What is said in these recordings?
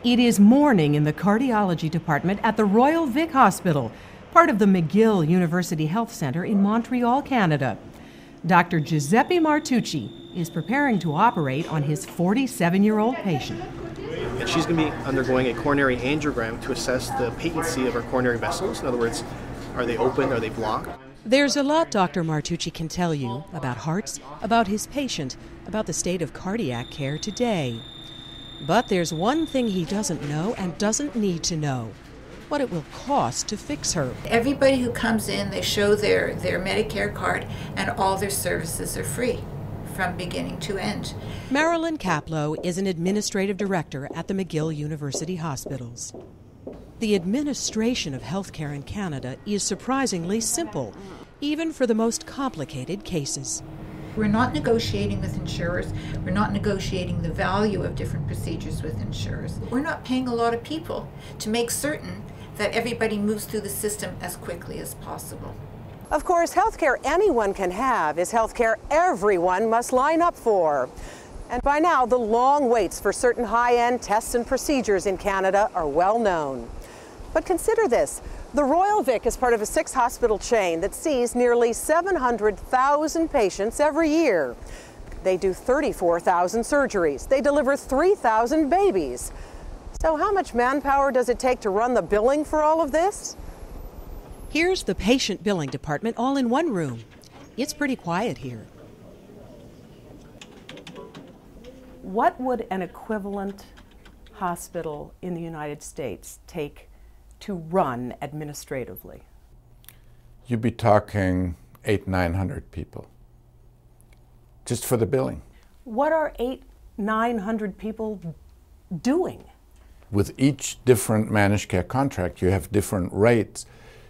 It is morning in the cardiology department at the Royal Vic Hospital, part of the McGill University Health Centre in Montreal, Canada. Dr. Giuseppe Martucci is preparing to operate on his 47-year-old patient. And she's going to be undergoing a coronary angiogram to assess the patency of her coronary vessels. In other words, are they open, are they blocked? There's a lot Dr. Martucci can tell you about hearts, about his patient, about the state of cardiac care today. But there's one thing he doesn't know and doesn't need to know: what it will cost to fix her. Everybody who comes in, they show their Medicare card, and all their services are free from beginning to end. Marilyn Kaplow is an administrative director at the McGill University Hospitals. The administration of healthcare in Canada is surprisingly simple, even for the most complicated cases. We're not negotiating with insurers. We're not negotiating the value of different procedures with insurers. We're not paying a lot of people to make certain that everybody moves through the system as quickly as possible. Of course, healthcare anyone can have is healthcare everyone must line up for. And by now, the long waits for certain high-end tests and procedures in Canada are well known. But consider this. The Royal Vic is part of a 6-hospital chain that sees nearly 700,000 patients every year. They do 34,000 surgeries. They deliver 3,000 babies. So how much manpower does it take to run the billing for all of this? Here's the patient billing department all in one room. It's pretty quiet here. What would an equivalent hospital in the United States take to run administratively? You'd be talking 800-900 people, just for the billing. What are 800-900 people doing? With each different managed care contract, you have different rates.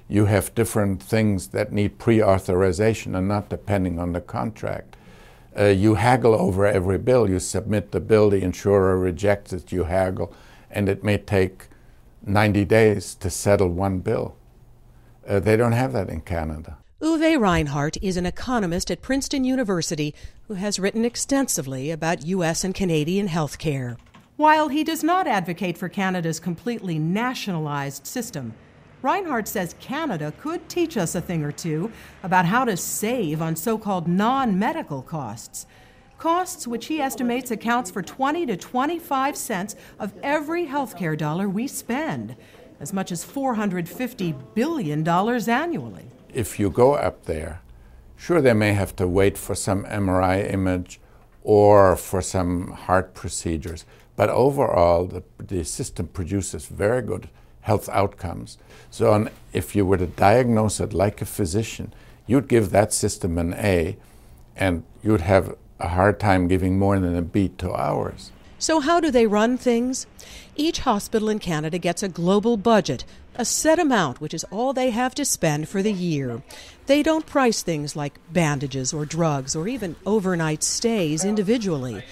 You have different things that need pre-authorization and not depending on the contract. You haggle over every bill. You submit the bill, the insurer rejects it, you haggle, and it may take 90 days to settle one bill. They don't have that in Canada. Uwe Reinhardt is an economist at Princeton University who has written extensively about U.S. and Canadian health care. While he does not advocate for Canada's completely nationalized system, Reinhardt says Canada could teach us a thing or two about how to save on so-called non-medical costs. Costs which he estimates accounts for 20 to 25 cents of every healthcare dollar we spend, as much as $450 billion annually. If you go up there, sure, they may have to wait for some MRI image or for some heart procedures, but overall the system produces very good health outcomes. So if you were to diagnose it like a physician, you'd give that system an A, and you'd have a hard time giving more than a B to ours. So how do they run things? Each hospital in Canada gets a global budget, a set amount, which is all they have to spend for the year. They don't price things like bandages or drugs or even overnight stays individually.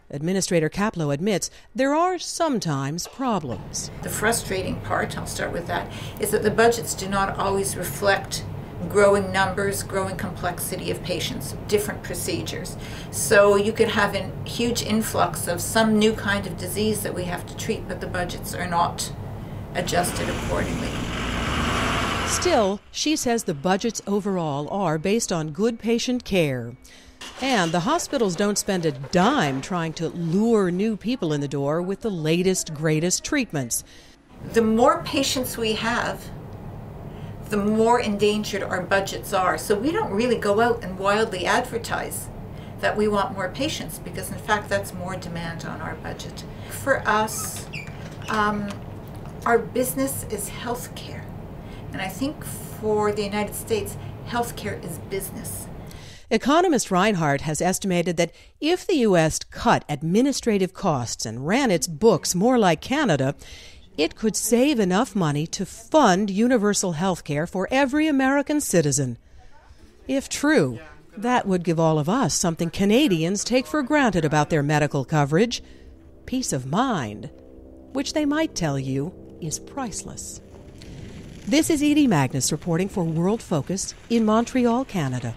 Administrator Kaplow admits there are sometimes problems. The frustrating part, I'll start with that, is that the budgets do not always reflect growing numbers, growing complexity of patients, different procedures. So you could have a huge influx of some new kind of disease that we have to treat, but the budgets are not adjusted accordingly. Still, she says the budgets overall are based on good patient care. And the hospitals don't spend a dime trying to lure new people in the door with the latest, greatest treatments. The more patients we have, the more endangered our budgets are. So we don't really go out and wildly advertise that we want more patients, because in fact that's more demand on our budget. For us, our business is healthcare. And I think for the United States, healthcare is business. Economist Reinhardt has estimated that if the U.S. cut administrative costs and ran its books more like Canada, it could save enough money to fund universal health care for every American citizen. If true, that would give all of us something Canadians take for granted about their medical coverage: peace of mind, which they might tell you is priceless. This is Edie Magnus reporting for Worldfocus in Montreal, Canada.